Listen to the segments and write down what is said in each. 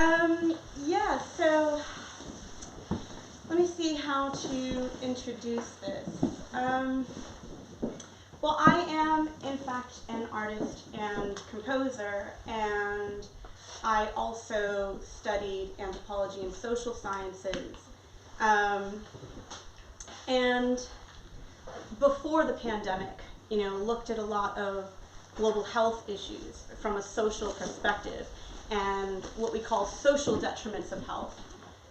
Yeah, so let me see how to introduce this. Well, I am, in fact, an artist and composer, and I also studied anthropology and social sciences. And before the pandemic, looked at a lot of global health issues from a social perspective and what we call social detriments of health,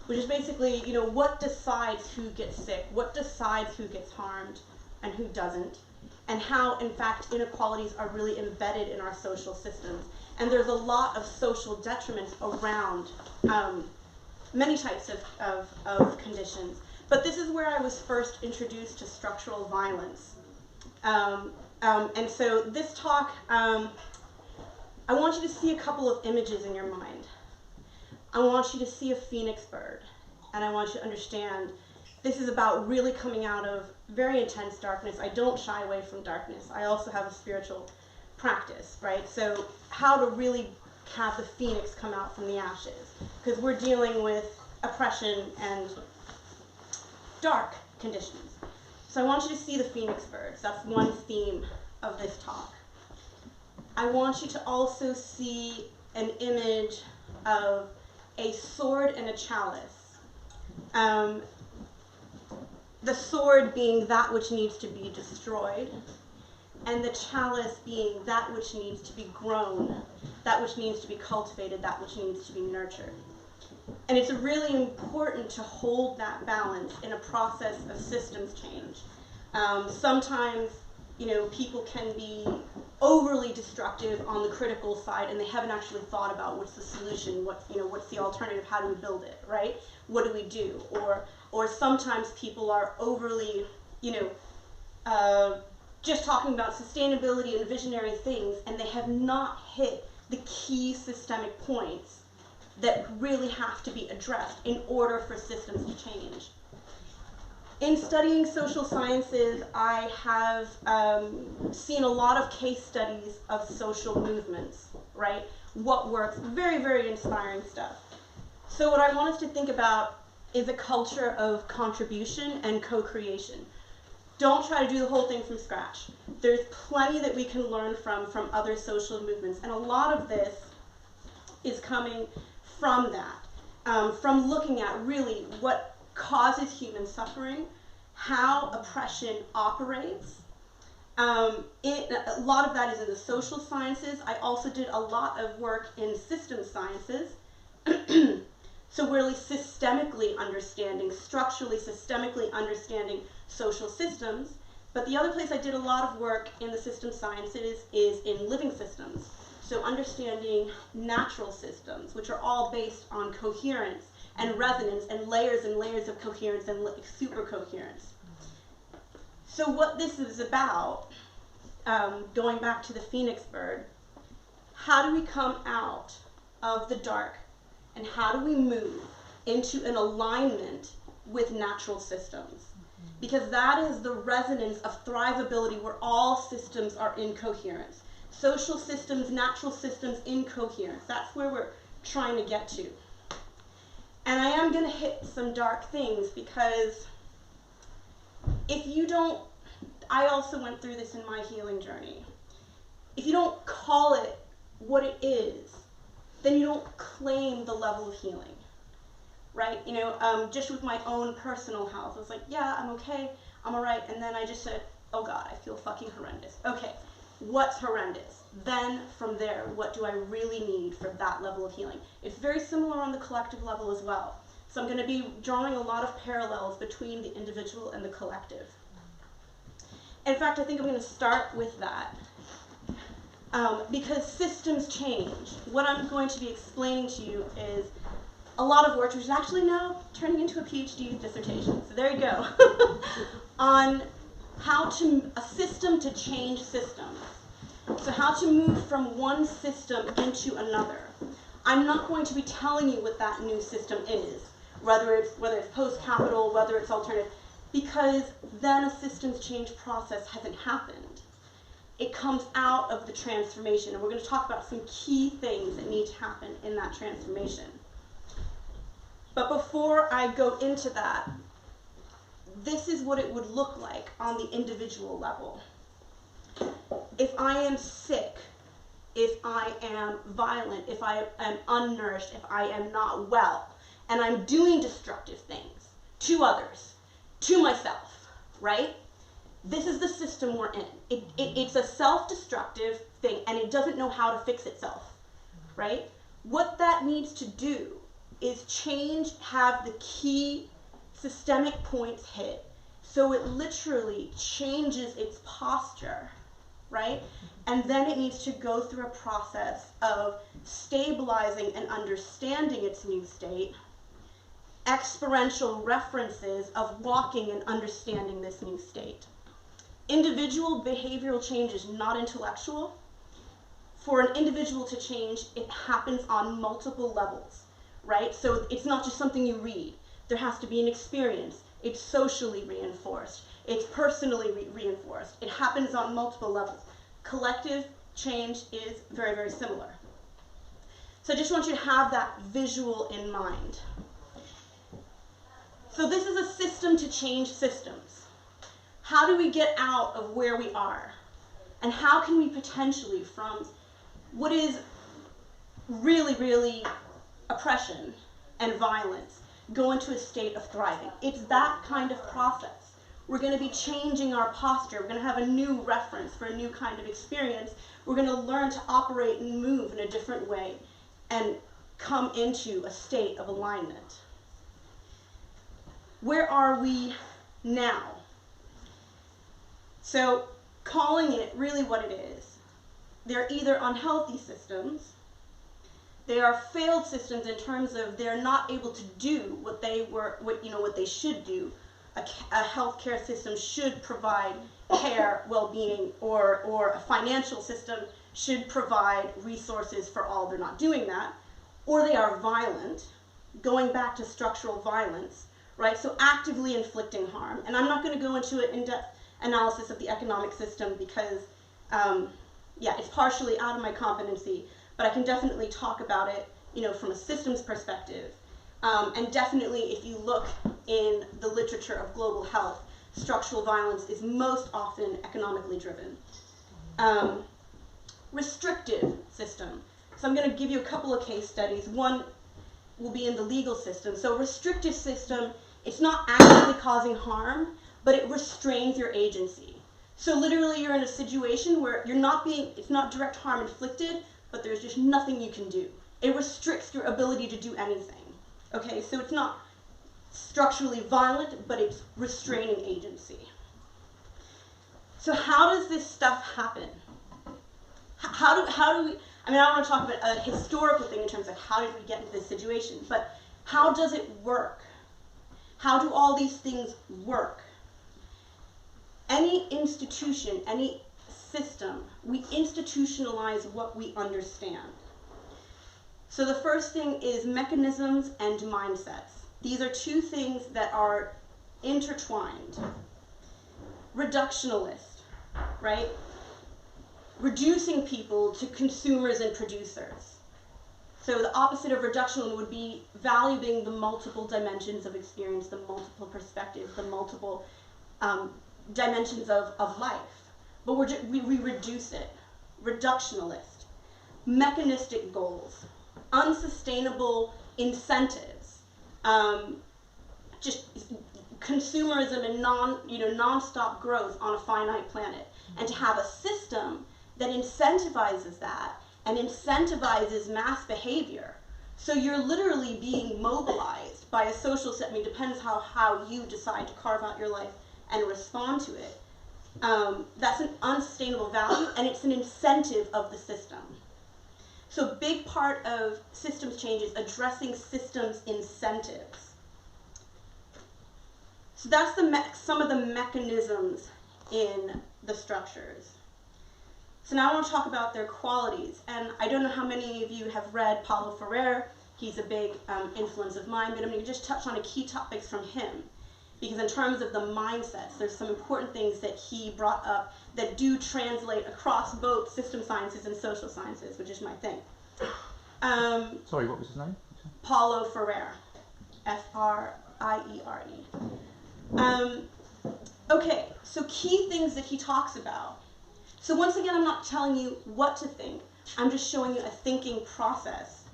which is basically, what decides who gets sick, what decides who gets harmed and who doesn't, and how, in fact, inequalities are really embedded in our social systems. And there's a lot of social detriments around many types of conditions. But this is where I was first introduced to structural violence. And so this talk, I want you to see a couple of images in your mind. I want you to see a phoenix bird, and I want you to understand this is about really coming out of very intense darkness. I don't shy away from darkness. I also have a spiritual practice, right? So how to really have the phoenix come out from the ashes, because we're dealing with oppression and dark conditions. So I want you to see the phoenix birds. That's one theme of this talk. I want you to also see an image of a sword and a chalice. The sword being that which needs to be destroyed, and the chalice being that which needs to be grown, that which needs to be cultivated, that which needs to be nurtured. And it's really important to hold that balance in a process of systems change. Sometimes, people can be overly destructive on the critical side, and they haven't actually thought about what's the solution, what's the alternative, how do we build it, right? What do we do? Or sometimes people are overly, just talking about sustainability and visionary things, and they have not hit the key systemic points that really have to be addressed in order for systems to change. In studying social sciences, I have seen a lot of case studies of social movements, right? What works, very, very inspiring stuff. So what I want us to think about is a culture of contribution and co-creation. Don't try to do the whole thing from scratch. There's plenty that we can learn from other social movements, and a lot of this is coming from that, from looking at really what causes human suffering, how oppression operates. A lot of that is in the social sciences. I also did a lot of work in systems sciences. So really systemically understanding, structurally, systemically understanding social systems. But the other place I did a lot of work in the systems sciences is in living systems. So understanding natural systems, which are all based on coherence and resonance and layers of coherence and super coherence. So what this is about, going back to the phoenix bird, how do we come out of the dark and how do we move into an alignment with natural systems? Because that is the resonance of thrivability where all systems are in coherence. Social systems, natural systems in coherence. That's where we're trying to get to. And I am going to hit some dark things because if you don't, I also went through this in my healing journey. If you don't call it what it is, then you don't claim the level of healing, right? Just with my own personal health, I was like, yeah, I'm okay, I'm all right. And then I just said, oh God, I feel fucking horrendous. Okay, what's horrendous? Then from there, what do I really need for that level of healing? It's very similar on the collective level as well. So I'm going to be drawing a lot of parallels between the individual and the collective. In fact, I think I'm going to start with that. Because systems change. What I'm going to be explaining to you is a lot of work, which is actually now turning into a PhD dissertation. So there you go. On how a system to change systems. So how to move from one system into another. I'm not going to be telling you what that new system is, whether it's post-capital, whether it's alternative, because then a systems change process hasn't happened. It comes out of the transformation, and we're going to talk about some key things that need to happen in that transformation. But before I go into that, this is what it would look like on the individual level. If I am sick, if I am violent, if I am unnourished, if I am not well, and I'm doing destructive things to others, to myself, right? This is the system we're in. It's a self-destructive thing, and it doesn't know how to fix itself, right? What that needs to do is have the key systemic points hit, so it literally changes its posture, right? And then it needs to go through a process of stabilizing and understanding its new state, experiential references of walking and understanding this new state. Individual behavioral change is not intellectual. For an individual to change, it happens on multiple levels, right? So it's not just something you read. There has to be an experience. It's socially reinforced. It's personally reinforced. It happens on multiple levels. Collective change is very, very similar. So I just want you to have that visual in mind. So this is a system to change systems. How do we get out of where we are? And how can we potentially, from what is really, really oppression and violence, go into a state of thriving? It's that kind of process. We're going to be changing our posture. We're going to have a new reference for a new kind of experience. We're going to learn to operate and move in a different way and come into a state of alignment. Where are we now? So, calling it really what it is. They're either unhealthy systems, they are failed systems in terms of they're not able to do what they should do. A healthcare system should provide care, well-being, or a financial system should provide resources for all. They're not doing that. Or they are violent, going back to structural violence, right? So actively inflicting harm. And I'm not going to go into an in-depth analysis of the economic system because, it's partially out of my competency, but I can definitely talk about it, from a systems perspective. And definitely, if you look in the literature of global health, structural violence is most often economically driven. Restrictive system. So I'm going to give you a couple of case studies. One will be in the legal system. So restrictive system, it's not actively causing harm, but it restrains your agency. So literally you're in a situation where it's not direct harm inflicted, but there's just nothing you can do. It restricts your ability to do anything. Okay, so it's not structurally violent, but it's restraining agency. So how does this stuff happen? How do we, I don't want to talk about a historical thing in terms of how did we get into this situation, but how does it work? How do all these things work? Any institution, any system, we institutionalize what we understand. So the first thing is mechanisms and mindsets. These are two things that are intertwined. Reductionalist, right? Reducing people to consumers and producers. So the opposite of reductional would be valuing the multiple dimensions of experience, the multiple perspectives, the multiple dimensions of life. But we reduce it. Reductionalist. Mechanistic goals. Unsustainable incentives. Just consumerism and non-stop growth on a finite planet. And to have a system that incentivizes that and incentivizes mass behavior. So you're literally being mobilized by a social set. It depends how you decide to carve out your life and respond to it. That's an unsustainable value, and it's an incentive of the system. So a big part of systems change is addressing systems incentives. So that's some of the mechanisms in the structures. So now I want to talk about their qualities. And I don't know how many of you have read Paulo Freire. He's a big influence of mine, but I'm going to just touch on a key topics from him. Because in terms of the mindsets, there's some important things that he brought up that do translate across both system sciences and social sciences, which is my thing. Sorry, what was his name? Paulo Freire. F-R-I-E-R-E. Okay, so key things that he talks about. So once again, I'm not telling you what to think. I'm just showing you a thinking process.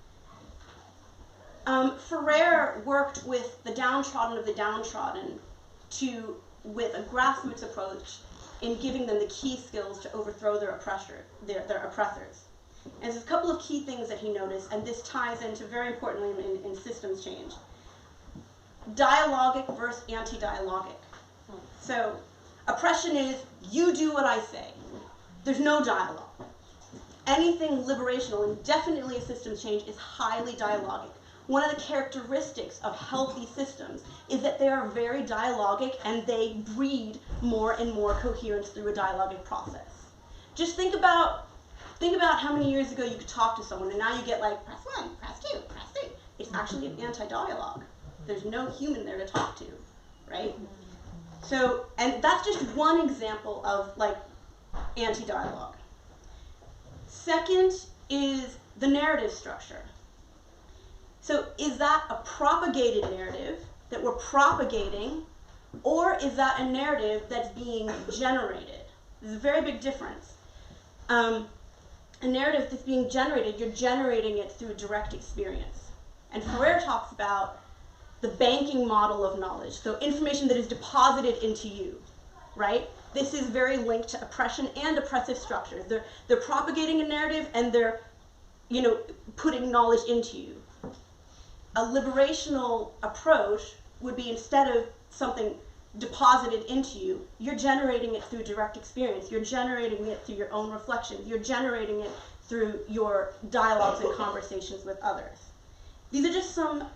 Ferrer worked with the downtrodden of the downtrodden with a grassroots approach in giving them the key skills to overthrow their oppressors. And there's a couple of key things that he noticed, and this ties into very importantly in systems change. Dialogic versus anti-dialogic. So oppression is, you do what I say. There's no dialogue. Anything liberational, and definitely a systems change, is highly dialogic. One of the characteristics of healthy systems is that they are very dialogic and they breed more and more coherence through a dialogic process. Just think about how many years ago you could talk to someone and now you get like, press 1, press 2, press 3. It's actually an anti-dialogue. There's no human there to talk to, right? So, and that's just one example of like anti-dialogue. Second is the narrative structure. So is that a propagated narrative that we're propagating, or is that a narrative that's being generated? There's a very big difference. A narrative that's being generated, you're generating it through direct experience. And Ferrer talks about the banking model of knowledge, so information that is deposited into you, right? This is very linked to oppression and oppressive structures. They're propagating a narrative and they're, putting knowledge into you. A liberational approach would be, instead of something deposited into you, you're generating it through direct experience. You're generating it through your own reflections. You're generating it through your dialogues and conversations with others. These are just some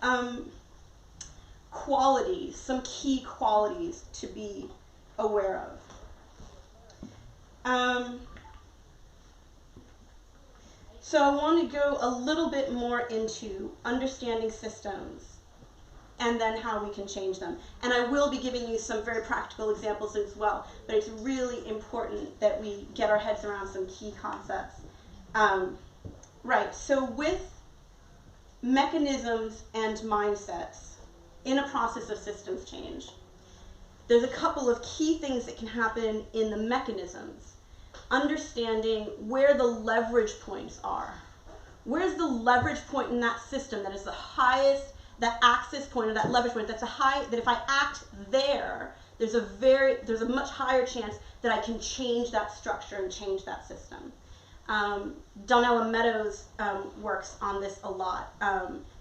qualities, some key qualities to be aware of. So I want to go a little bit more into understanding systems and then how we can change them. And I will be giving you some very practical examples as well, but it's really important that we get our heads around some key concepts. Right, so with mechanisms and mindsets in a process of systems change, there's a couple of key things that can happen in the mechanisms. Understanding where the leverage points are. Where's the leverage point in that system that is the highest, that access point or that leverage point that's that if I act there, there's a much higher chance that I can change that structure and change that system. Donella Meadows works on this a lot.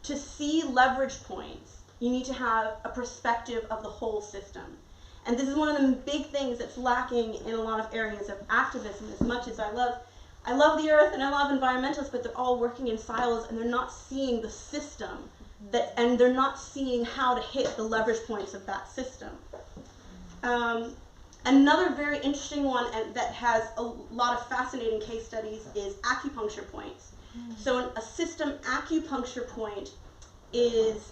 To see leverage points, you need to have a perspective of the whole system. And this is one of the big things that's lacking in a lot of areas of activism. As much as I love the earth and I love environmentalists, but they're all working in silos and they're not seeing the system and they're not seeing how to hit the leverage points of that system. Another very interesting one that has a lot of fascinating case studies is acupuncture points. So a system acupuncture point is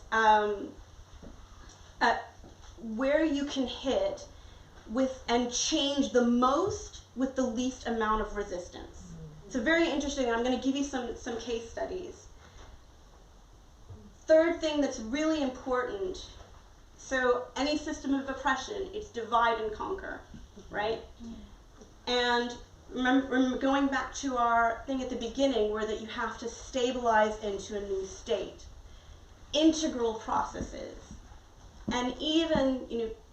where you can hit with and change the most with the least amount of resistance. So very interesting, and I'm going to give you some case studies. Third thing that's really important, so any system of oppression, it's divide and conquer, right? And remember going back to our thing at the beginning where that you have to stabilize into a new state. Integral processes. And even,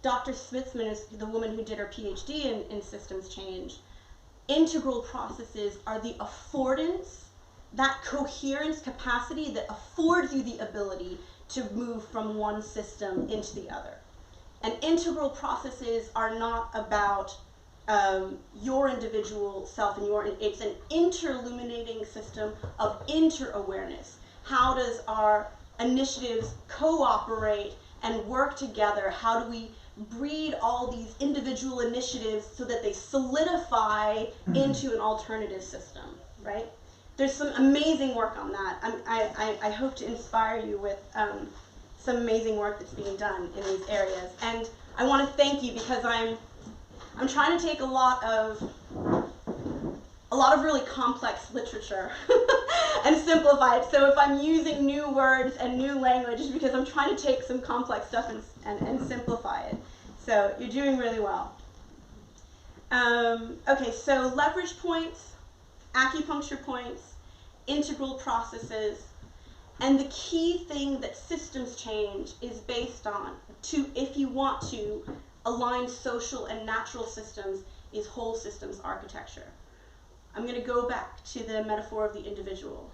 Dr. Smithman is the woman who did her PhD in systems change. Integral processes are the affordance, that coherence capacity that affords you the ability to move from one system into the other. And integral processes are not about your individual self and it's an interluminating system of inter-awareness. How does our initiatives cooperate and work together? How do we breed all these individual initiatives so that they solidify into an alternative system, right? There's some amazing work on that. I hope to inspire you with some amazing work that's being done in these areas. And I want to thank you because I'm trying to take a lot a lot of really complex literature and simplify it. So if I'm using new words and new language, it's because I'm trying to take some complex stuff and simplify it. So you're doing really well. Okay, so leverage points, acupuncture points, integral processes, and the key thing that systems change is based on, if you want to align social and natural systems, is whole systems architecture. I'm going to go back to the metaphor of the individual.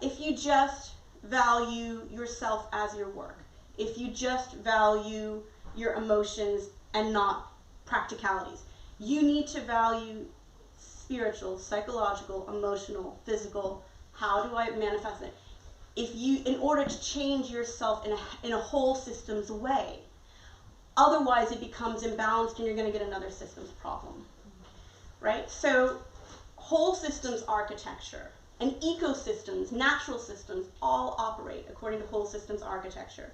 If you just value yourself as your work, if you just value your emotions and not practicalities, you need to value spiritual, psychological, emotional, physical. How do I manifest it? In order to change yourself in a whole systems way. Otherwise, it becomes imbalanced and you're going to get another systems problem. Right? So, whole systems architecture and ecosystems, natural systems, all operate according to whole systems architecture.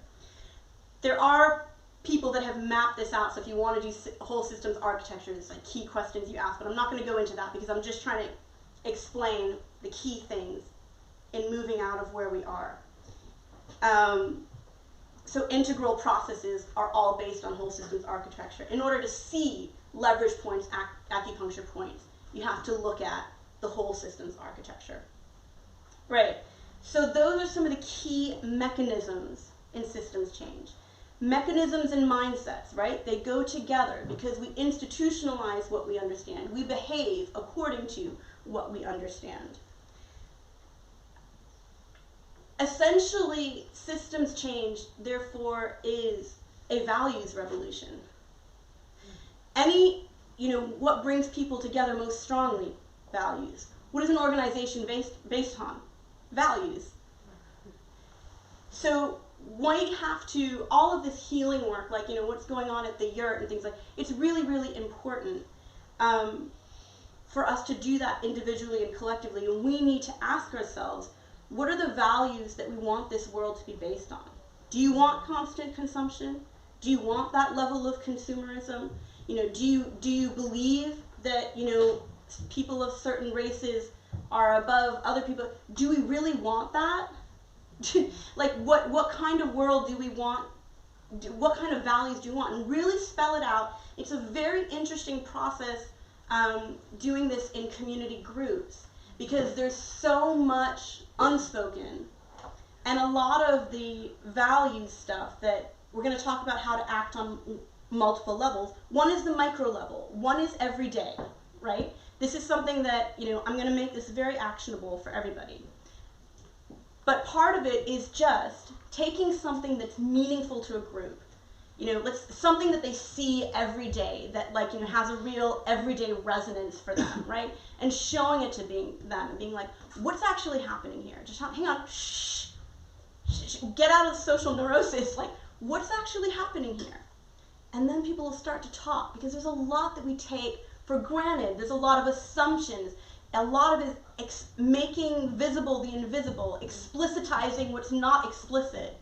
There are people that have mapped this out, so if you want to do whole systems architecture, it's like key questions you ask, but I'm not going to go into that because I'm just trying to explain the key things in moving out of where we are. So integral processes are all based on whole systems architecture. In order to see leverage points, acupuncture points, you have to look at the whole systems architecture. Right, so those are some of the key mechanisms in systems change. Mechanisms and mindsets, right? They go together because we institutionalize what we understand. We behave according to what we understand. Essentially, systems change, therefore, is a values revolution. What brings people together most strongly? Values. What is an organization based on? Values. So, we have to, all of this healing work, like, what's going on at the yurt and things like, it's really, really important for us to do that individually and collectively. And we need to ask ourselves, what are the values that we want this world to be based on? Do you want constant consumption? Do you want that level of consumerism? Do you believe that, people of certain races are above other people? Do we really want that? Like, what kind of world do we want? What kind of values do you want? And really spell it out. It's a very interesting process doing this in community groups because there's so much unspoken, and a lot of the value stuff that we're going to talk about how to act on multiple levels. One is the micro level. One is everyday, right? This is something that, I'm going to make this very actionable for everybody. But part of it is just taking something that's meaningful to a group. Something that they see every day that has a real everyday resonance for them, right? And showing it to them and being like, what's actually happening here? Just hang on, shh, get out of the social neurosis. Like, what's actually happening here? And then people will start to talk because there's a lot that we take for granted. There's a lot of assumptions. A lot of it is making visible the invisible, explicitizing what's not explicit,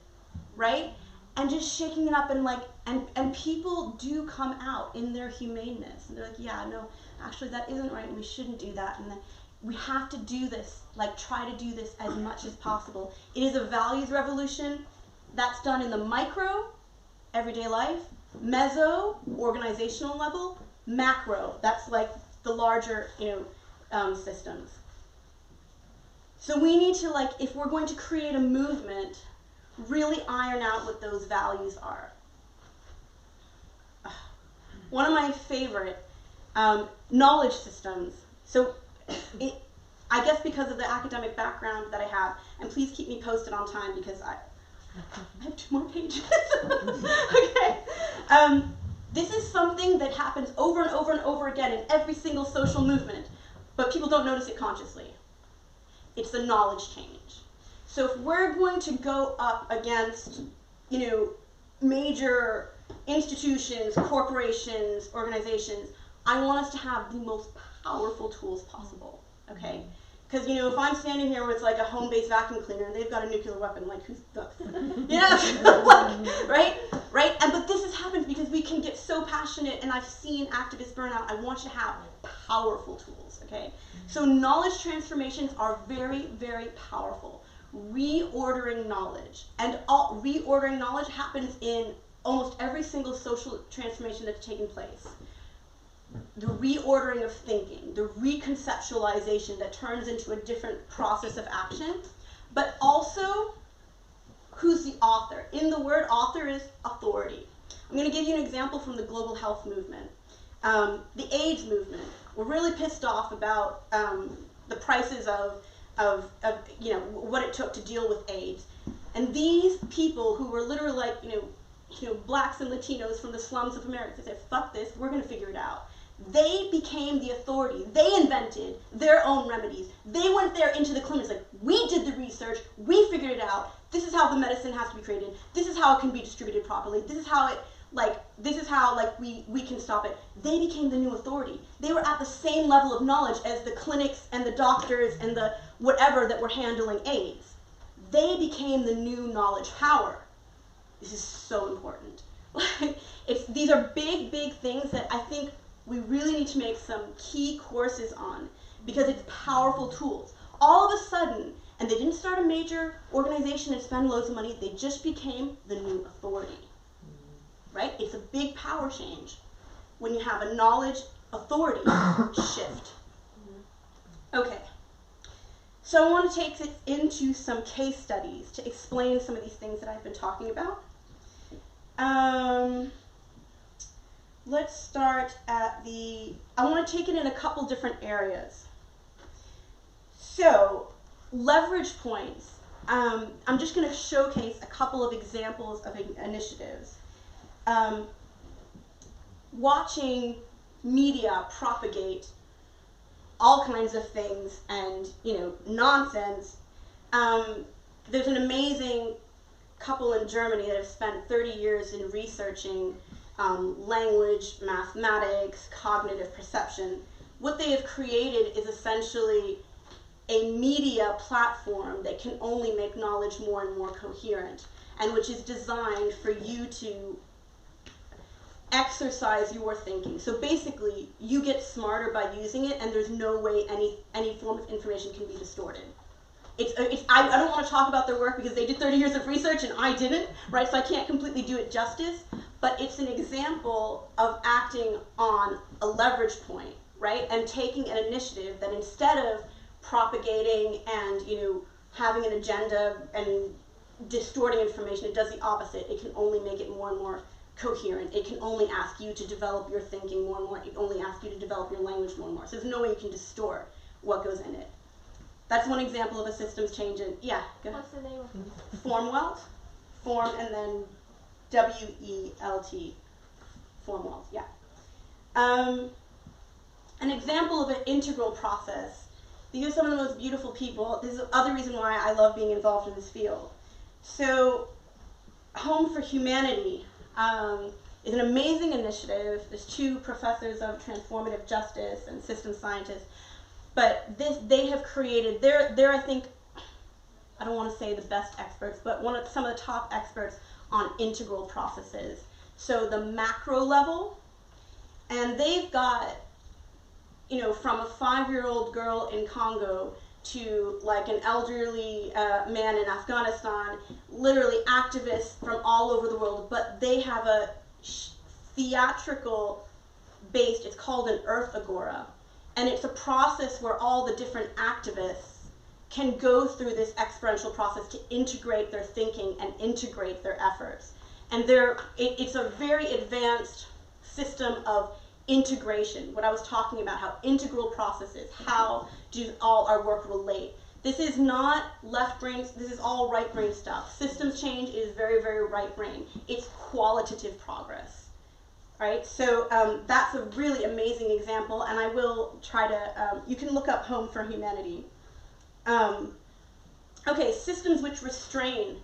right? And just shaking it up and people do come out in their humaneness. And they're like, yeah, no, actually that isn't right and we shouldn't do that. And then we have to do this, try to do this as much as possible. It is a values revolution that's done in the micro, everyday life, meso, organizational level, macro, that's the larger, systems. So we need to, if we're going to create a movement, really iron out what those values are. One of my favorite knowledge systems. So I guess because of the academic background that I have, and please keep me posted on time because I have 2 more pages. Okay. This is something that happens over and over and over again in every single social movement, but people don't notice it consciously. It's the knowledge change. So if we're going to go up against, major institutions, corporations, organizations, I want us to have the most powerful tools possible, okay? Because, you know, if I'm standing here with like a home-based vacuum cleaner and they've got a nuclear weapon, like, who's the, you know, like, right? But this has happened because we can get so passionate, and I've seen activists burn out. I want you to have powerful tools, okay? So knowledge transformations are very, very powerful. Reordering knowledge. And reordering knowledge happens in almost every single social transformation that's taken place. The reordering of thinking, the re-conceptualization that turns into a different process of action, but also who's the author. In the word author is authority. I'm going to give you an example from the global health movement. The AIDS movement. We're really pissed off about the prices of you know, what it took to deal with AIDS. And these people who were literally like, you know, blacks and Latinos from the slums of America said, fuck this, we're going to figure it out. They became the authority. They invented their own remedies. They went there into the clinics like, we did the research, we figured it out, this is how the medicine has to be created, this is how it can be distributed properly, this is how we can stop it. They became the new authority. They were at the same level of knowledge as the clinics and the doctors and the whatever that were handling AIDS. They became the new knowledge power. This is so important. These are big, big things that I think we really need to make some key courses on, because it's powerful tools. All of a sudden, and they didn't start a major organization and spend loads of money, they just became the new authority, right? It's a big power change when you have a knowledge authority shift. Okay, so I want to take it into some case studies to explain some of these things that I've been talking about. Let's start at I want to take it in a couple different areas. So, leverage points. I'm just going to showcase a couple of examples of initiatives. Watching media propagate all kinds of things and, you know, nonsense. There's an amazing couple in Germany that have spent 30 years in researching language, mathematics, cognitive perception. What they have created is essentially a media platform that can only make knowledge more and more coherent, and which is designed for you to exercise your thinking. So basically, you get smarter by using it, and there's no way any form of information can be distorted. I don't want to talk about their work because they did 30 years of research and I didn't, right? So I can't completely do it justice, but it's an example of acting on a leverage point, right? And taking an initiative that instead of propagating and, you know, having an agenda and distorting information, it does the opposite. It can only make it more and more coherent. It can only ask you to develop your thinking more and more. It only asks you to develop your language more and more. So there's no way you can distort what goes in it. That's one example of a systems change in, yeah, go ahead. What's the name of it? Formwelt. Form and then W-E-L-T. Formwelt, yeah. An example of an integral process. These are some of the most beautiful people. This is the other reason why I love being involved in this field. So, Home for Humanity is an amazing initiative. There's two professors of transformative justice and systems scientists. But they have created, they're I think, I don't want to say the best experts, but some of the top experts on integral processes. So the macro level, and they've got, you know, from a 5-year-old girl in Congo to like an elderly man in Afghanistan, literally activists from all over the world, but they have a theatrical based, it's called an Earth Agora. And it's a process where all the different activists can go through this experiential process to integrate their thinking and integrate their efforts. And it's a very advanced system of integration, what I was talking about, how integral processes, how do all our work relate. This is not left brain, this is all right brain stuff. Systems change is very, very right brain. It's qualitative progress. Right, so that's a really amazing example, and I will try to, you can look up Home for Humanity. Okay, systems which restrain.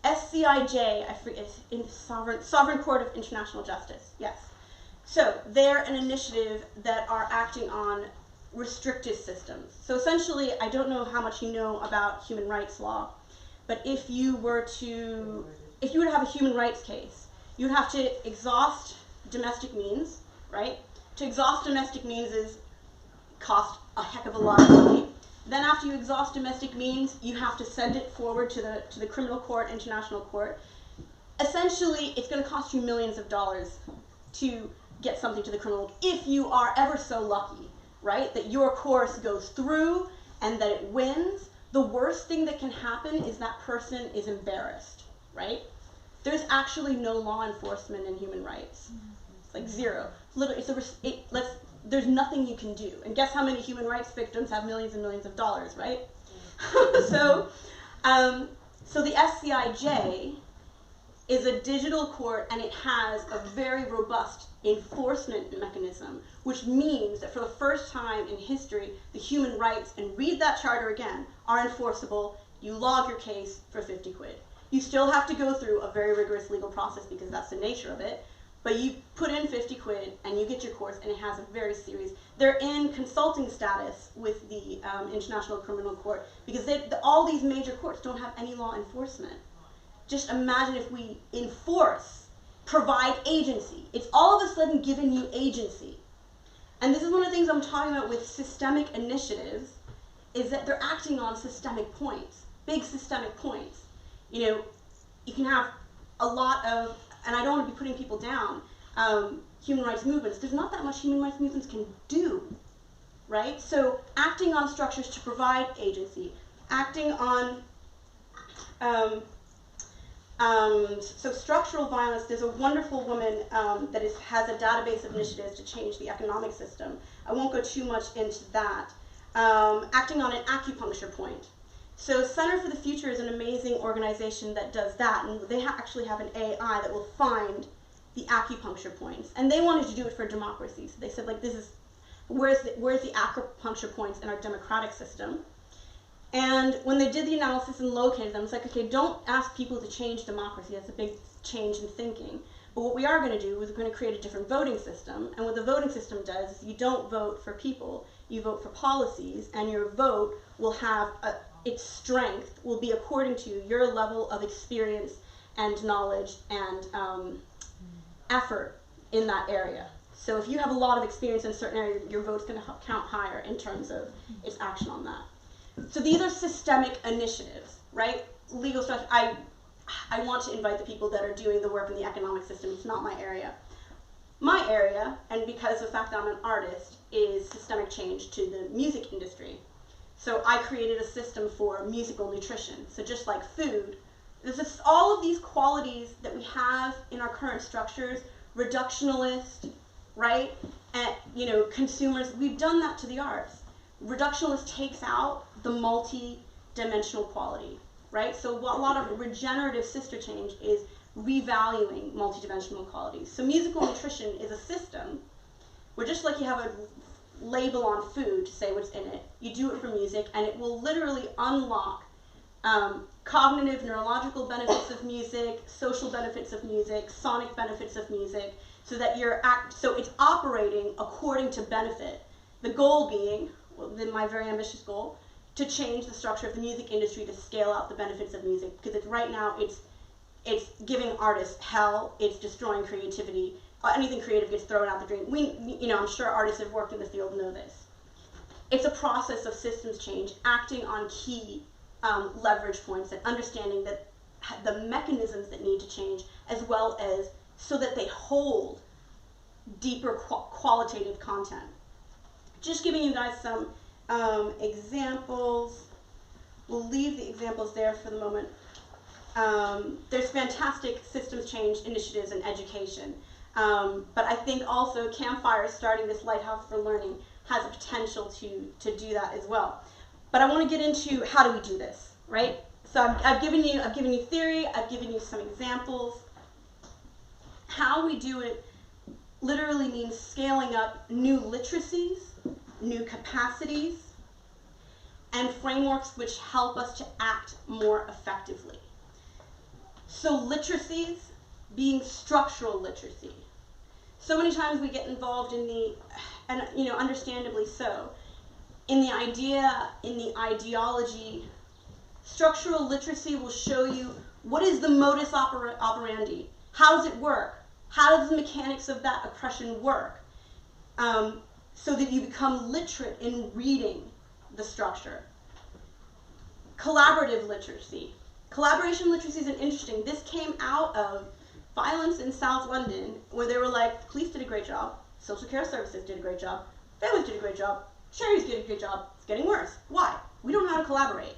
SCIJ, I forget, it's in Sovereign Court of International Justice, yes. So they're an initiative that are acting on restrictive systems. So essentially, I don't know how much you know about human rights law, but if you were to have a human rights case, you'd have to exhaust domestic means, right? To exhaust domestic means is cost a heck of a lot of money. Then after you exhaust domestic means, you have to send it forward to the criminal court, international court. Essentially, it's going to cost you millions of dollars to get something to the criminal, if you are ever so lucky, right? That your course goes through and that it wins. The worst thing that can happen is that person is embarrassed, right? There's actually no law enforcement in human rights. It's like zero. Literally, there's nothing you can do. And guess how many human rights victims have millions and millions of dollars, right? So the SCIJ is a digital court, and it has a very robust enforcement mechanism, which means that for the first time in history, the human rights, and read that charter again, are enforceable. You log your case for 50 quid. You still have to go through a very rigorous legal process because that's the nature of it, but you put in 50 quid and you get your course, and it has a very serious, they're in consulting status with the International Criminal Court because all these major courts don't have any law enforcement. Just imagine if we provide agency. It's all of a sudden giving you agency. And this is one of the things I'm talking about with systemic initiatives, is that they're acting on systemic points, big systemic points. You know, you can have a lot of, and I don't want to be putting people down, human rights movements. There's not that much human rights movements can do, right? So acting on structures to provide agency, acting on, so structural violence, there's a wonderful woman that has a database of initiatives to change the economic system. I won't go too much into that. Acting on an acupuncture point. So Center for the Future is an amazing organization that does that, and they actually have an AI that will find the acupuncture points. And they wanted to do it for democracy. So they said, like, where's the acupuncture points in our democratic system? And when they did the analysis and located them, it's like, okay, don't ask people to change democracy. That's a big change in thinking. But what we are going to do is we're going to create a different voting system. And what the voting system does is you don't vote for people. You vote for policies, and your vote will have its strength will be according to your level of experience and knowledge and effort in that area. So if you have a lot of experience in a certain area, your vote's going to count higher in terms of its action on that. So these are systemic initiatives, right? Legal structure. I want to invite the people that are doing the work in the economic system. It's not my area. My area, and because of the fact that I'm an artist, is systemic change to the music industry. So I created a system for musical nutrition. So just like food, there's just all of these qualities that we have in our current structures, reductionist, right? And, you know, consumers, we've done that to the arts. Reductionist takes out the multi-dimensional quality, right? So a lot of regenerative sister change is revaluing multi-dimensional qualities. So musical nutrition is a system where, just like you have a label on food to say what's in it, you do it for music, and it will literally unlock cognitive, neurological benefits of music, social benefits of music, sonic benefits of music, so that so it's operating according to benefit. The goal being, my very ambitious goal, to change the structure of the music industry to scale out the benefits of music, because right now it's giving artists hell, it's destroying creativity. Anything creative gets thrown out the drain. I'm sure artists who have worked in the field know this. It's a process of systems change, acting on key leverage points and understanding that the mechanisms that need to change, as well as so that they hold deeper qualitative content. Just giving you guys some examples. We'll leave the examples there for the moment. There's fantastic systems change initiatives in education. But I think also Campfire, starting this Lighthouse for Learning, has a potential to do that as well. But I want to get into how do we do this, right? So I've given you theory, I've given you some examples. How we do it literally means scaling up new literacies, new capacities, and frameworks which help us to act more effectively. So literacies being structural literacy. So many times we get involved in the, and you know, understandably so, in the idea, in the ideology. Structural literacy will show you what is the modus operandi, how does it work, how does the mechanics of that oppression work, so that you become literate in reading the structure. Collaborative literacy. Collaboration literacy is interesting. This came out of violence in South London, where they were like, police did a great job, social care services did a great job, families did a great job, charities did a great job. It's getting worse. Why? We don't know how to collaborate.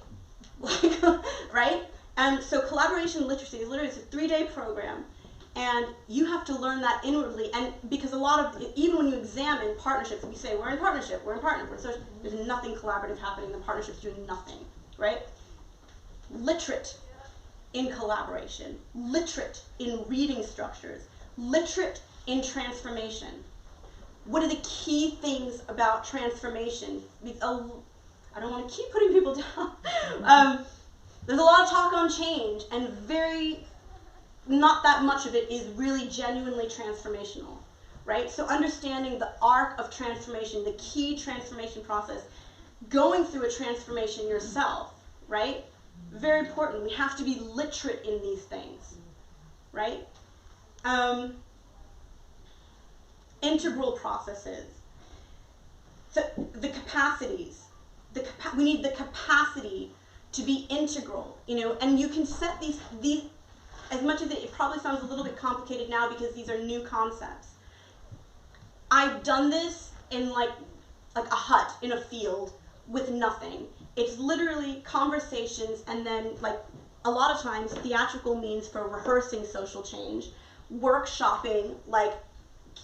Like, right? And so collaboration literacy is literally, it's a 3-day program, and you have to learn that inwardly. And because a lot of, even when you examine partnerships, we say we're in partnership, we're in partnership, so there's nothing collaborative happening. The partnership's doing nothing, right? Literate in collaboration, literate in reading structures, literate in transformation. What are the key things about transformation? I don't want to keep putting people down. There's a lot of talk on change, and not that much of it is really genuinely transformational, right? So understanding the arc of transformation, the key transformation process, going through a transformation yourself, right? Very important. We have to be literate in these things, right? Integral processes. So the capacities. We need the capacity to be integral, you know, and you can set these as much as it probably sounds a little bit complicated now because these are new concepts. I've done this in like a hut in a field with nothing. It's literally conversations, and then like a lot of times theatrical means for rehearsing social change, workshopping, like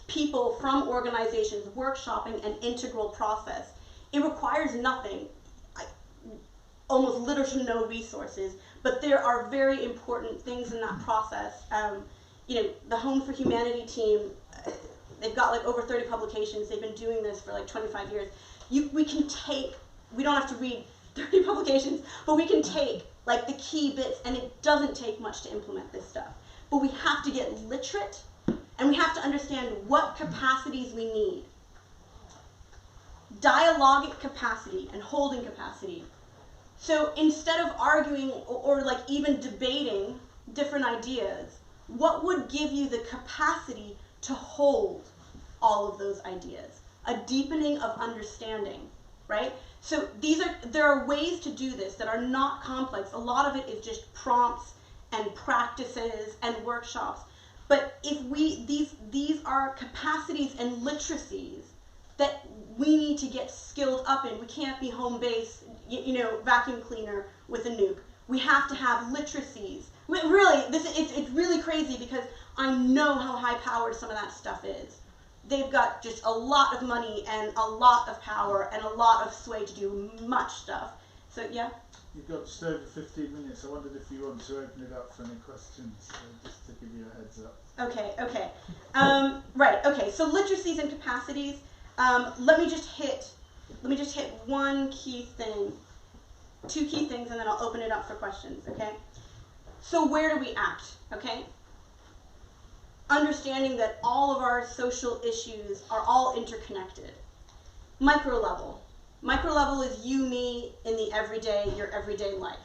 people from organizations workshopping an integral process. It requires nothing, almost little to no resources, but there are very important things in that process. You know, the Home for Humanity team, they've got like over 30 publications. They've been doing this for like 25 years. We don't have to read 30 publications, but we can take like the key bits, and it doesn't take much to implement this stuff. But we have to get literate, and we have to understand what capacities we need. Dialogic capacity and holding capacity. So instead of arguing or like even debating different ideas, what would give you the capacity to hold all of those ideas? A deepening of understanding, right? So there are ways to do this that are not complex. A lot of it is just prompts and practices and workshops. But if these are capacities and literacies that we need to get skilled up in. We can't be home-based, you know, vacuum cleaner with a nuke. We have to have literacies. Really, it's really crazy because I know how high-powered some of that stuff is. They've got just a lot of money and a lot of power and a lot of sway to do much stuff. So, yeah? You've got just over 15 minutes. I wondered if you want to open it up for any questions, just to give you a heads up. Okay. Right, okay, so literacies and capacities. Let me just hit one key thing, 2 key things, and then I'll open it up for questions, okay? So where do we act, okay? Understanding that all of our social issues are all interconnected. Micro level. Micro level is you, me, in the everyday, your everyday life.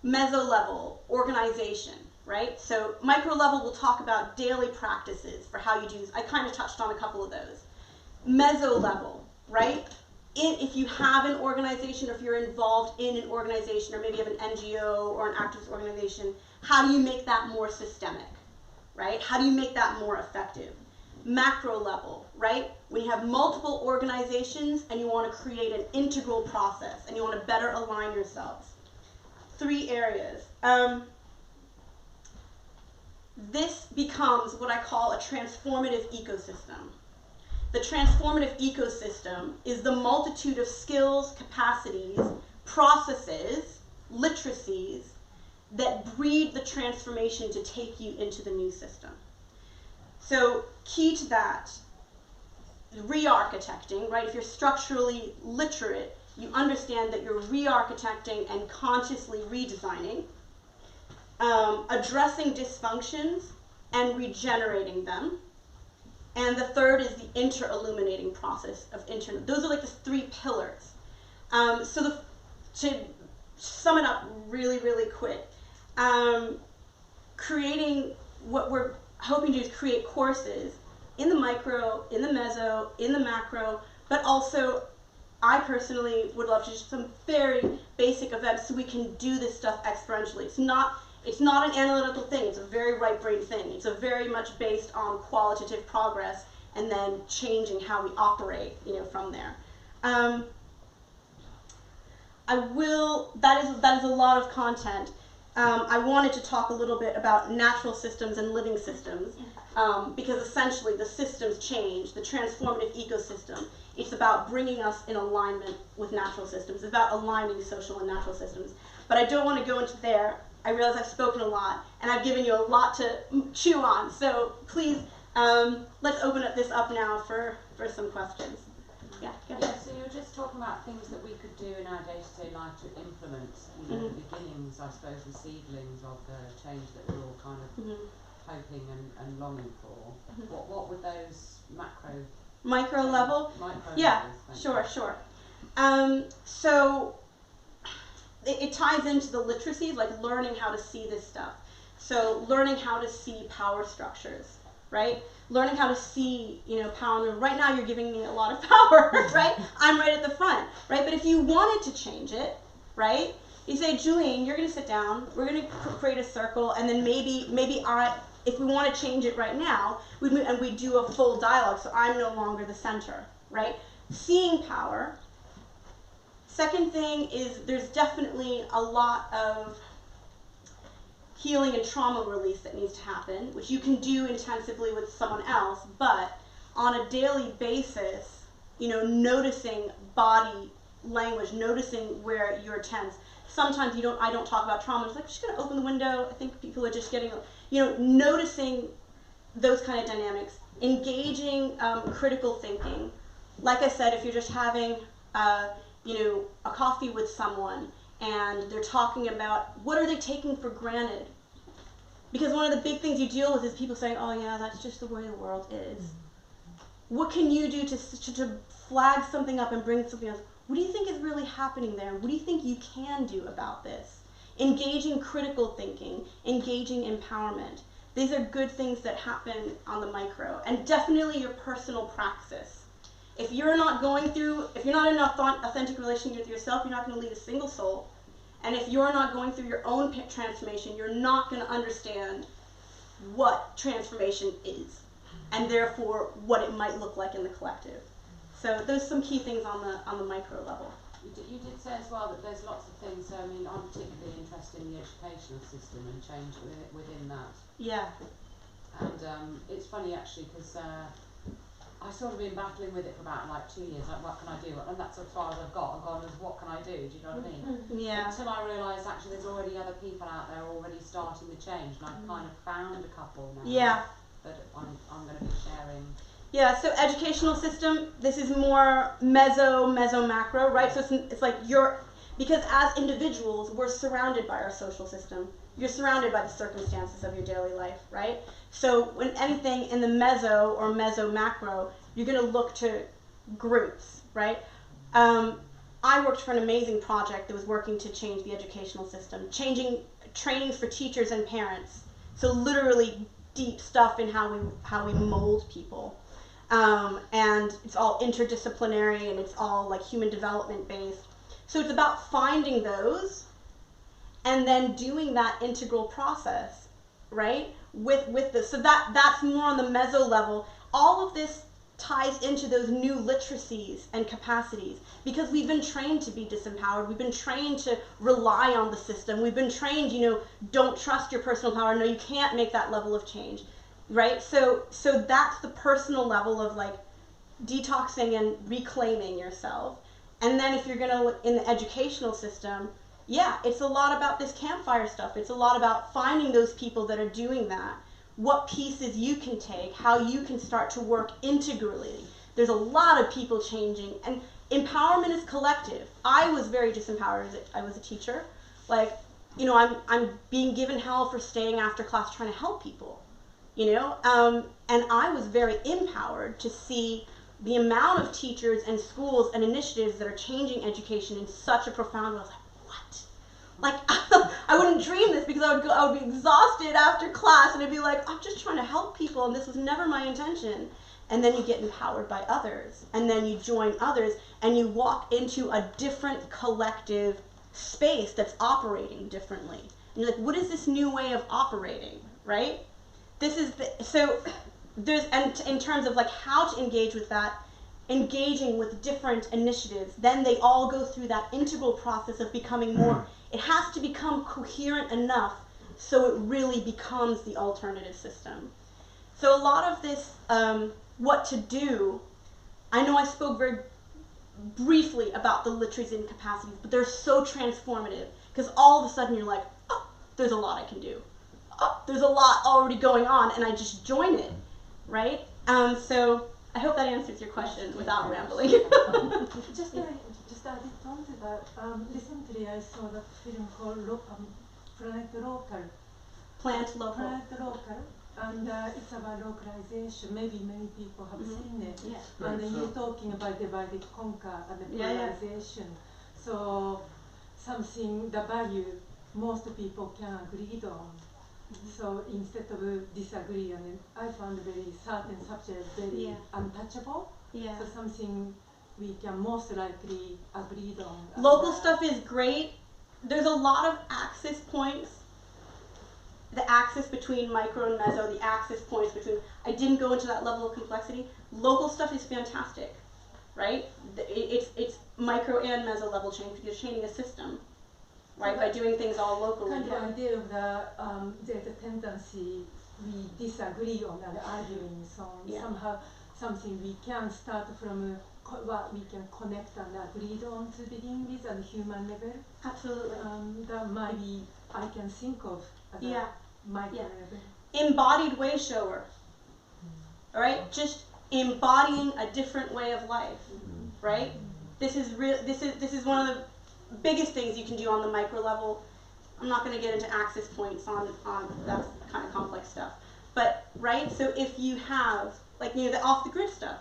Meso level, organization, right? So micro level, we'll talk about daily practices for how you do this. I kind of touched on a couple of those. Meso level, right? If you have an organization, or if you're involved in an organization, or maybe you have an NGO or an activist organization, how do you make that more systemic, right? How do you make that more effective? Macro level, right? When you have multiple organizations and you want to create an integral process and you want to better align yourselves. 3 areas. This becomes what I call a transformative ecosystem. The transformative ecosystem is the multitude of skills, capacities, processes, literacies that breed the transformation to take you into the new system. So key to that, re-architecting, right? If you're structurally literate, you understand that you're re-architecting and consciously redesigning, addressing dysfunctions and regenerating them, And the third is the inter-illuminating process of internal. Those are like the 3 pillars. To sum it up really, really quick, creating what we're hoping to do is create courses in the micro, in the meso, in the macro, but also I personally would love to do some very basic events so we can do this stuff experientially. It's not an analytical thing, it's a very right brain thing. It's a very much based on qualitative progress and then changing how we operate, from there. That is a lot of content. I wanted to talk a little bit about natural systems and living systems, because essentially the systems change, the transformative ecosystem. It's about bringing us in alignment with natural systems. It's about aligning social and natural systems. But I don't want to go into there. I realize I've spoken a lot, and I've given you a lot to chew on. So please, let's open this up now for some questions. Yeah, so you were just talking about things that we could do in our day-to-day life to implement, the beginnings, I suppose, the seedlings of the change that we're all kind of hoping and longing for. What would those micro level? Yeah, sure. So it ties into the literacies, like learning how to see this stuff. So learning how to see power structures, right? Learning how to see, power. Right now you're giving me a lot of power, right? I'm right at the front, right? But if you wanted to change it, right? You say, Julene, you're going to sit down. We're going to create a circle, and then maybe if we want to change it right now, we do a full dialogue. So I'm no longer the center, right? Seeing power. Second thing is there's definitely a lot of healing and trauma release that needs to happen, which you can do intensively with someone else, but on a daily basis, noticing body language, noticing where you're tense. Sometimes I don't talk about trauma. It's like, I'm just going to open the window. I think people are just getting, noticing those kind of dynamics, engaging critical thinking. Like I said, if you're just having, a coffee with someone, and they're talking about what are they taking for granted. Because one of the big things you deal with is people saying, oh yeah, that's just the way the world is. What can you do to flag something up and bring something else? What do you think is really happening there? What do you think you can do about this? Engaging critical thinking, engaging empowerment. These are good things that happen on the micro. And definitely your personal praxis. If you're not in an authentic relationship with yourself, you're not going to lead a single soul. And if you're not going through your own transformation, you're not going to understand what transformation is, and therefore what it might look like in the collective. So those are some key things on the micro level. You did say as well that there's lots of things. So I'm particularly interested in the educational system and change within that. Yeah. And it's funny actually because I've sort of been battling with it for about 2 years. Like, what can I do? And that's as far as I've got. I've gone as what can I do? Do you know what I mean? Yeah. Until I realised actually there's already other people out there already starting the change, and I've kind of found a couple now. Yeah. That I'm going to be sharing. Yeah. So educational system. This is more meso macro, right? So it's like because as individuals we're surrounded by our social system. You're surrounded by the circumstances of your daily life, right? So when anything in the meso or meso-macro, you're going to look to groups, right? I worked for an amazing project that was working to change the educational system, changing trainings for teachers and parents. So literally deep stuff in how we mold people. And it's all interdisciplinary, and it's all like human development based. So it's about finding those and then doing that integral process, right? With this. So that's more on the meso level. All of this ties into those new literacies and capacities because we've been trained to be disempowered. We've been trained to rely on the system. We've been trained, don't trust your personal power. No, you can't make that level of change, right? So that's the personal level of like detoxing and reclaiming yourself. And then if you're going to look in the educational system, yeah, it's a lot about this Campfire stuff. It's a lot about finding those people that are doing that, what pieces you can take, how you can start to work integrally. There's a lot of people changing, and empowerment is collective. I was very disempowered as I was a teacher. Like, I'm being given hell for staying after class trying to help people. you know? And I was very empowered to see the amount of teachers and schools and initiatives that are changing education in such a profound way. I was like, what? Like, I wouldn't dream this, because I would be exhausted after class, and I'd be like, I'm just trying to help people, and this was never my intention. And then you get empowered by others, and then you join others, and you walk into a different collective space that's operating differently. And you're like, what is this new way of operating, right? This is so there's, and in terms of like how to engage with that, engaging with different initiatives, then they all go through that integral process of becoming more, it has to become coherent enough so it really becomes the alternative system. So a lot of this, what to do, I know I spoke very briefly about the literacies and capacities, but they're so transformative, because all of a sudden you're like, oh, there's a lot I can do. Oh, there's a lot already going on, and I just join it, right? So I hope that answers your question without rambling. just added on to that, recently I saw the film called Planet Local. Plant local. Planet Local. And it's about localization. Maybe many people have seen it. Yeah. And then you're talking about divide and conquer and the polarization. So something, the value most people can agree on. So instead of disagree, and I found very certain subjects very untouchable. So something we can most likely agree on. Local stuff is great. There's a lot of axis points. The axis between micro and meso, the axis points between, I didn't go into that level of complexity. Local stuff is fantastic, right? It's micro and meso level change, because you're changing a system, right? By doing things all locally. Kind of idea of there's a tendency we disagree on and arguing, so somehow something we can start from what we can connect and agree on to begin with at the human level. Absolutely. That might be I can think of at a micro level. Embodied way shower. All right, just embodying a different way of life, right? This is one of the biggest things you can do on the micro level. I'm not going to get into axis points on that kind of complex stuff, but right. So if you have like the off the grid stuff,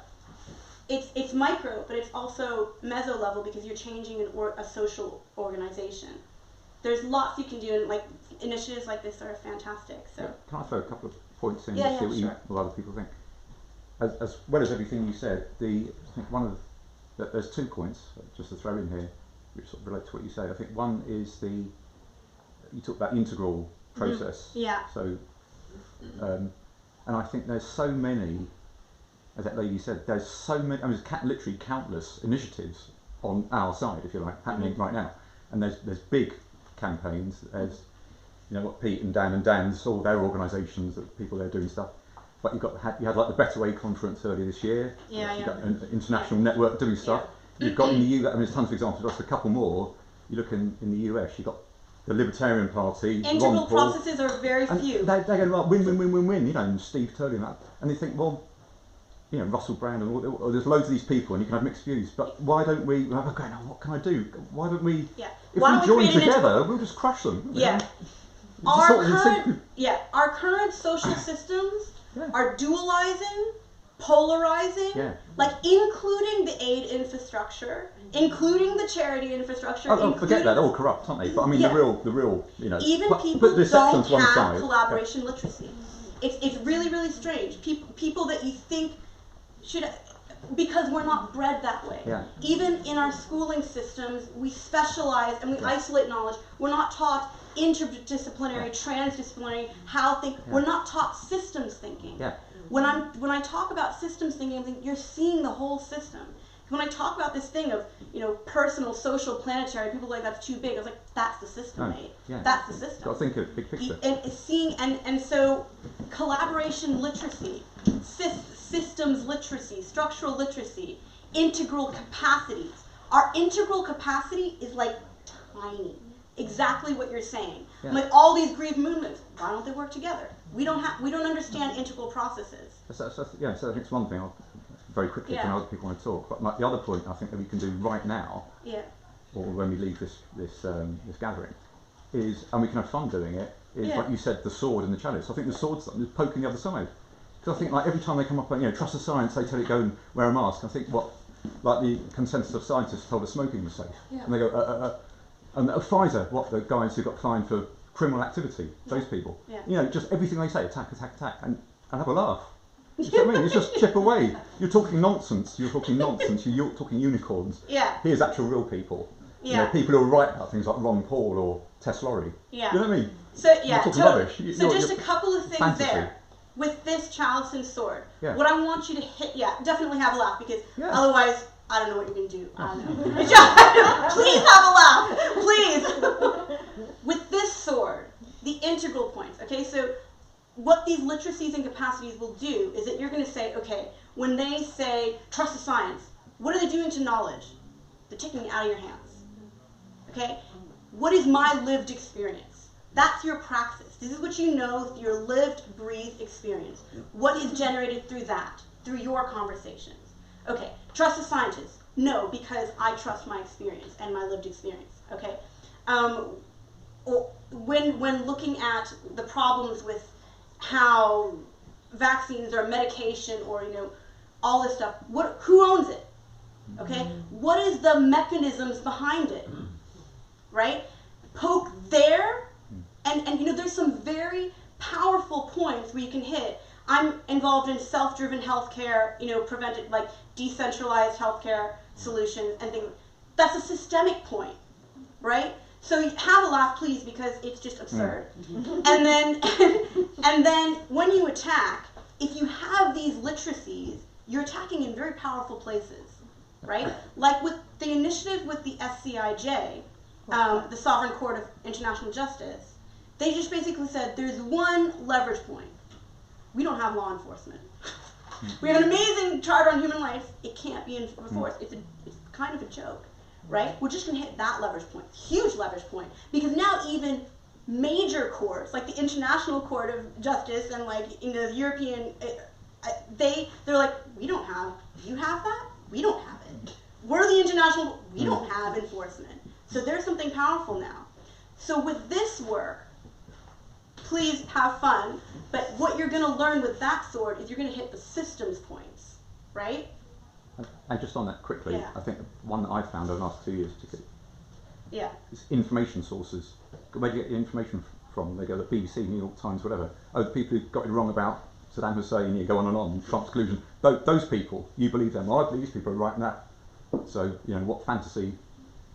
it's micro, but it's also meso level, because you're changing a social organization. There's lots you can do, and like initiatives like this are fantastic. So can I throw a couple of points in to see what other people think? As well as everything you said, I think there's 2 points just to throw in here which sort of relate to what you say. I think one is you talk about integral process. So and I think there's so many, as that lady said, there's so many, I mean, there's literally countless initiatives on our side, if you like, happening right now. And there's big campaigns. There's, what Pete and Dan and Dan's, all their organisations, that people there doing stuff. But you had like the Better Way conference earlier this year. You've got an international network doing stuff. You've got in the US, I mean, there's tons of examples, just a couple more. You look in the US, you've got the Libertarian Party. Integral processes are very few. They're going like win, and Steve Turley and that. And they think, well, Russell Brand, and there's loads of these people, and you can have mixed views. But why don't we? Okay, now what can I do? Why don't we? If we join together, we'll just crush them. Our current social systems are dualizing, polarizing, like including the aid infrastructure, including the charity infrastructure. Forget that, they're all corrupt, aren't they? But I mean, the real, even people don't have collaboration literacy. It's really, really strange. People that you think should, because we're not bred that way. Even in our schooling systems, we specialize and we isolate knowledge. We're not taught interdisciplinary, transdisciplinary, we're not taught systems thinking. When I talk about systems thinking, I'm thinking you're seeing the whole system. When I talk about this thing of personal, social, planetary, people are like, that's too big. I was like, that's the system, mate. That's the system. Got to think of big picture. And so collaboration literacy, systems literacy, structural literacy, integral capacities. Our integral capacity is like tiny. Exactly what you're saying. Like all these grief movements, why don't they work together? We don't understand integral processes. So I think it's one thing. Very quickly, when other people want to talk. But the other point I think that we can do right now, or when we leave this gathering, is, and we can have fun doing it, is, like you said, the sword and the chalice. I think the sword's poking the other side. Because I think, like, every time they come up, trust the science, they tell you go and wear a mask. I think like the consensus of scientists told us smoking was safe. Yeah. And they go, and Pfizer, the guys who got fined for criminal activity, those people. Yeah. Just everything they say, attack, and have a laugh. You know what I mean? It's just chip away. You're talking nonsense. You're talking unicorns. Yeah. Here's actual real people. Yeah. People who are right about things like Ron Paul or Tess Lowry. Yeah. You know what I mean? So yeah, talking rubbish. So just a couple of things fantasy. there. With this chalice and sword, Yeah. what I want you to hit, definitely have a laugh, because otherwise, I don't know what you're going to do. I don't know. Please have a laugh. Please. With this sword, the integral points, okay, so what these literacies and capacities will do is that you're going to say, okay, when they say, trust the science, what are they doing to knowledge? They're taking it out of your hands. Okay? What is my lived experience? That's your praxis. This is what you know, your lived, breathed experience. What is generated through that, through your conversations? Okay, trust the scientists. No, because I trust my experience and my lived experience. Okay? When looking at the problems with how vaccines or medication or, all this stuff, who owns it? Okay? What is the mechanisms behind it? Right? Poke there, and there's some very powerful points where you can hit. I'm involved in self-driven healthcare, prevented, like decentralized healthcare solutions and things. That's a systemic point, right? So have a laugh, please, because it's just absurd. And then when you attack, if you have these literacies, you're attacking in very powerful places, right? Like with the initiative with the SCIJ, the Sovereign Court of International Justice, they just basically said there's one leverage point. We don't have law enforcement. We have an amazing charter on human life. It can't be enforced. It's kind of a joke, right? We're just going to hit that leverage point, huge leverage point, because now even major courts, like the International Court of Justice and the European, they're like, we don't have. Do you have that? We don't have it. We're the international. We don't have enforcement. So there's something powerful now. So with this work, please have fun, but what you're going to learn with that sword is you're going to hit the systems points, right? And just on that quickly, I think the one that I've found over the last 2 years particularly is information sources. Where do you get your information from? They go the BBC, New York Times, whatever. Oh, the people who got it wrong about Saddam Hussein, you go on and on, Trump's collusion. Those people, you believe them. Well, I believe these people are writing that. So, what fantasy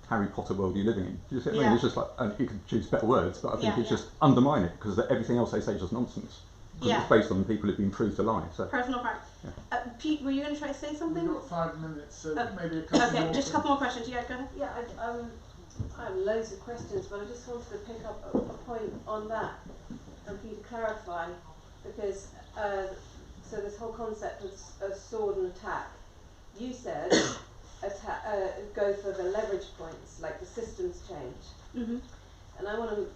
Harry Potter world are you living in? Do you see what I mean? It's just like, and you can choose better words, but I think it's just undermine it, because everything else they say is just nonsense. Because it's based on people who've been proved to lie. So. Personal practice. Pete, were you going to try to say something? We've got 5 minutes, so maybe a couple more. Okay, just a couple more questions. Yeah, go ahead. Yeah, I have loads of questions, but I just wanted to pick up a point on that and for you to clarify, because so this whole concept of sword and attack, you said go for the leverage points, like the systems change. And I want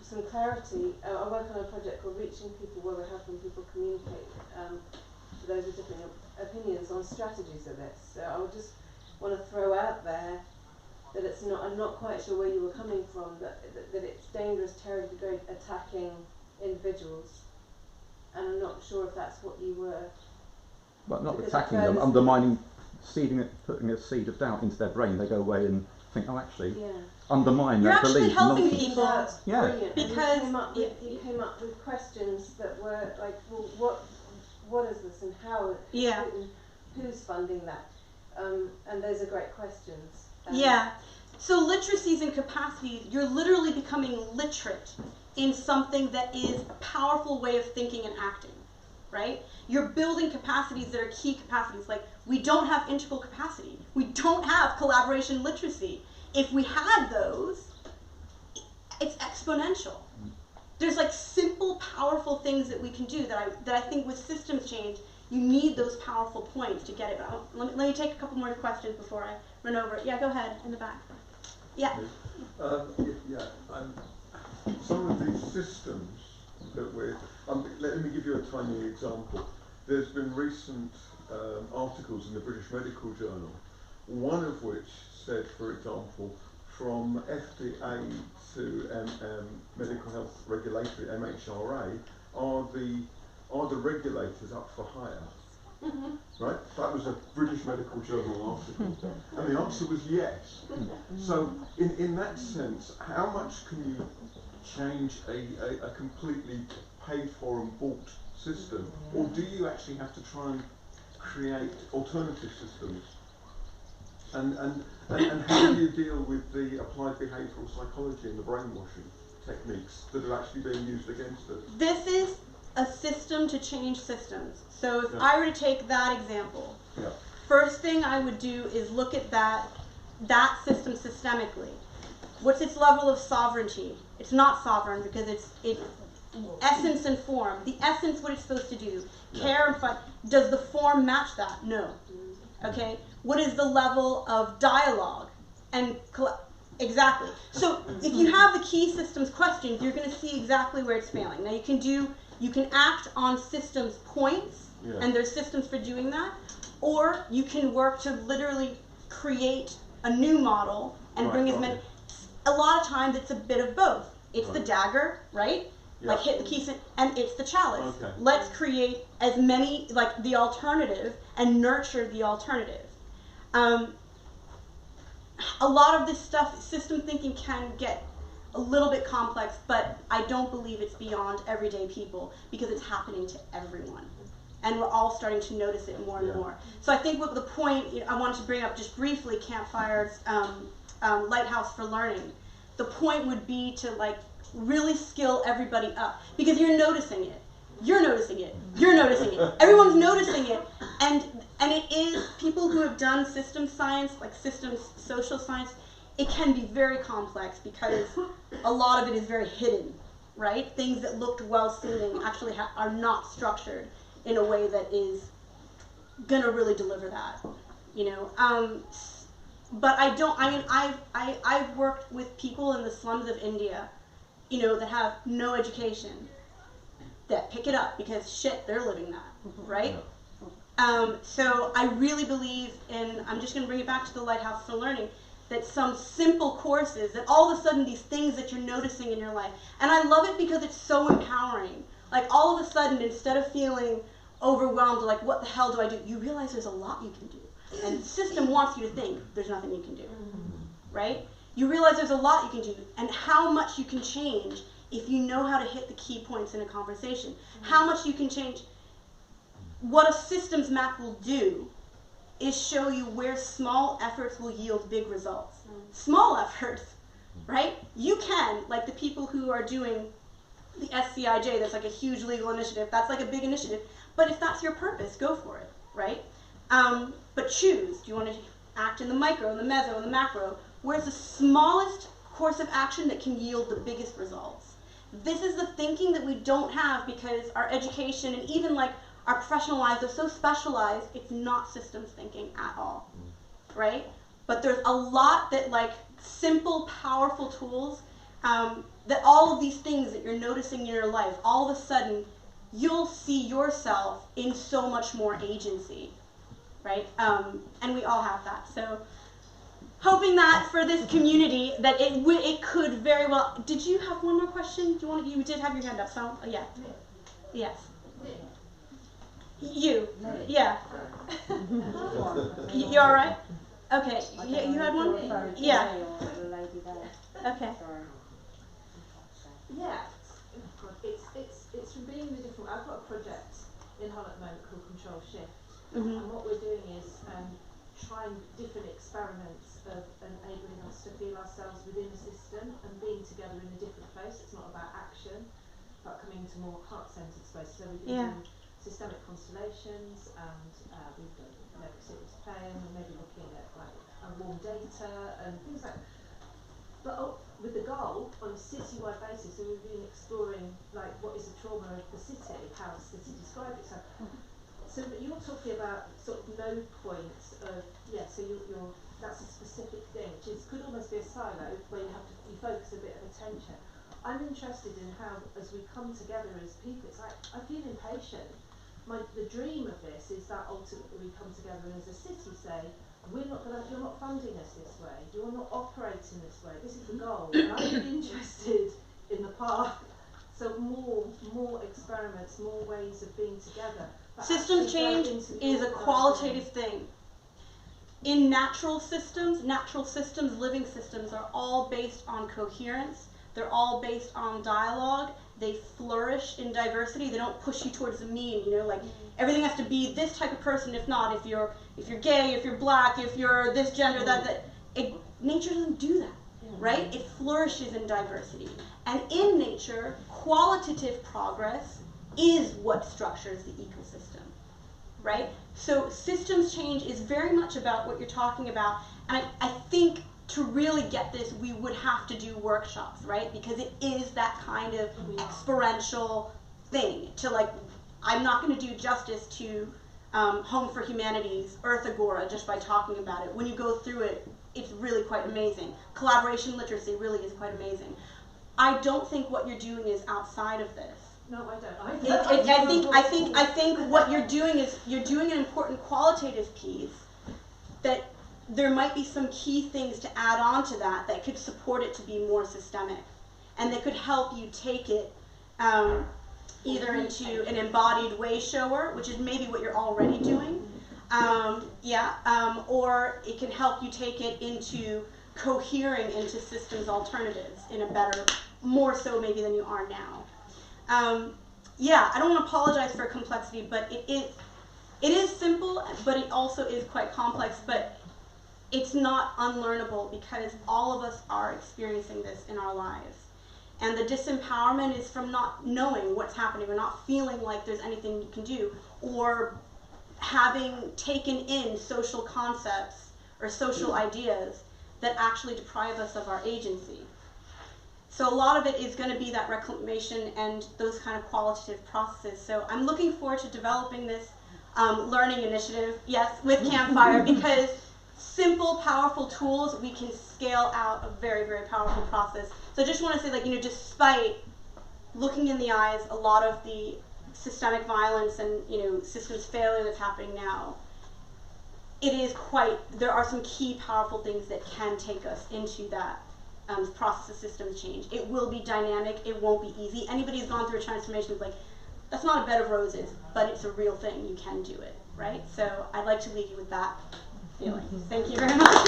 some clarity. I work on a project called Reaching People, where we're helping people communicate to those with different opinions on strategies of this. So I would just want to throw out there that it's not. I'm not quite sure where you were coming from. That it's dangerous territory to go attacking individuals, and I'm not sure if that's what you were. Well, not attacking them, undermining, putting a seed of doubt into their brain. They go away and think, oh, actually, undermine that belief. You're actually helping people. Brilliant. Because you came up with questions that were like, well, what is this and how? Who's funding that? And those are great questions. So literacies and capacities, you're literally becoming literate in something that is a powerful way of thinking and acting, right? You're building capacities that are key capacities. Like, we don't have integral capacity. We don't have collaboration literacy. If we had those, it's exponential. There's simple, powerful things that we can do that I think with systems change, you need those powerful points to get it out. Let me take a couple more questions before I run over. Yeah, go ahead, in the back. Yeah. Some of these systems that we're... let me give you a tiny example. There's been recent articles in the British Medical Journal, one of which said, for example, from FDA to medical health regulatory, MHRA, are the regulators up for hire? Right? That was a British Medical Journal article. And the answer was yes. So in that sense, how much can you change a completely paid for and bought system? Or do you actually have to try and create alternative systems? And how do you deal with the applied behavioural psychology and the brainwashing techniques that are actually being used against it? This is a system to change systems. So if I were to take that example, first thing I would do is look at that system systemically. What's its level of sovereignty? It's not sovereign because it's essence and form. The essence, what it's supposed to do, care and fight. Does the form match that? No. Okay. What is the level of dialogue and exactly? So if you have the key systems questions, you're going to see exactly where it's failing. Now you can act on systems points, and there's systems for doing that, or you can work to literally create a new model and bring as many. A lot of times it's a bit of both. It's the dagger, right? Like hit the key, and it's the chalice. Let's create as many, like the alternative, and nurture the alternative. A lot of this stuff, system thinking can get a little bit complex, but I don't believe it's beyond everyday people because it's happening to everyone. And we're all starting to notice it more and more. So I think what the point, I wanted to bring up just briefly, Campfire's Lighthouse for Learning. The point would be to like really skill everybody up because you're noticing it. You're noticing it. You're noticing it. Everyone's noticing it. And it is, people who have done systems science, like systems social science, it can be very complex because a lot of it is very hidden, right? Things that looked well-seeming actually are not structured in a way that is gonna really deliver that, you know. But I've worked with people in the slums of India, you know, that have no education, that pick it up because shit, they're living that, right? So I really believe in, I'm just gonna bring it back to the Lighthouse for Learning, that some simple courses, that all of a sudden these things that you're noticing in your life, and I love it because it's so empowering. Like all of a sudden, instead of feeling overwhelmed, like what the hell do I do? You realize there's a lot you can do. And the system wants you to think there's nothing you can do, right? You realize there's a lot you can do and how much you can change if you know how to hit the key points in a conversation. How much you can change. What a systems map will do is show you where small efforts will yield big results. Small efforts, right? You can, like the people who are doing the SCIJ, that's like a huge legal initiative, that's like a big initiative, but if that's your purpose, go for it, right? But choose, do you want to act in the micro, in the meso, in the macro? Where's the smallest course of action that can yield the biggest results? This is the thinking that we don't have because our education and even like our professional lives are so specialized, it's not systems thinking at all, right? But there's a lot that like simple, powerful tools, that all of these things that you're noticing in your life, all of a sudden, you'll see yourself in so much more agency, right? And we all have that. So hoping that for this community, that it could very well, did you have one more question? You did have your hand up, so, yeah. Yes. You. Yeah. You all right? Okay. You had one? Yeah. Okay. Yeah. It's from being the different. I've got a project in Hull at the moment called Control Shift, and what we're doing is trying different experiments of enabling us to feel ourselves within a system and being together in a different place. It's not about action, but coming to more heart-centered space. So we've been doing systemic constellations, and we've done series playing, and maybe looking at like warm data and things like. But with the goal on a city-wide basis, so we've been exploring like what is the trauma of the city, how does the city describe itself. So you're talking about sort of node points of so you're that's a specific thing, which could almost be a silo where you focus a bit of attention. I'm interested in how, as we come together as people, it's like I feel impatient. The dream of this is that ultimately we come together and as a city say, you're not funding us this way, you're not operating this way, this is the goal. And I'm really interested in the path. So more experiments, more ways of being together. Systems change is a qualitative thing. In natural systems, living systems are all based on coherence. They're all based on dialogue. They flourish in diversity. They don't push you towards the mean, like everything has to be this type of person. If not, if you're gay, if you're black, if you're this gender, nature doesn't do that, right? It flourishes in diversity. And in nature, qualitative progress is what structures the ecosystem, right? So systems change is very much about what you're talking about. And I think to really get this, we would have to do workshops, right? Because it is that kind of experiential thing I'm not going to do justice to Home for Humanity's Earth Agora just by talking about it. When you go through it, it's really quite amazing. Collaboration literacy really is quite amazing. I don't think what you're doing is outside of this. No, I don't. I think what you're doing is you're doing an important qualitative piece that there might be some key things to add on to that could support it to be more systemic, and that could help you take it either into an embodied way shower, which is maybe what you're already doing, or it can help you take it into cohering into systems alternatives in a better, more so maybe than you are now. I don't want to apologize for complexity, but it is simple, but it also is quite complex, but it's not unlearnable because all of us are experiencing this in our lives. And the disempowerment is from not knowing what's happening or not feeling like there's anything you can do, or having taken in social concepts or social ideas that actually deprive us of our agency. So a lot of it is going to be that reclamation and those kind of qualitative processes. So I'm looking forward to developing this learning initiative, yes, with Campfire, because simple, powerful tools, we can scale out a very, very powerful process. So I just want to say, despite looking in the eyes a lot of the systemic violence and, systems failure that's happening now, there are some key powerful things that can take us into that process of systems change. It will be dynamic, it won't be easy. Anybody who's gone through a transformation is like, that's not a bed of roses, but it's a real thing, you can do it, right? So I'd like to leave you with that feeling. Thank you very much.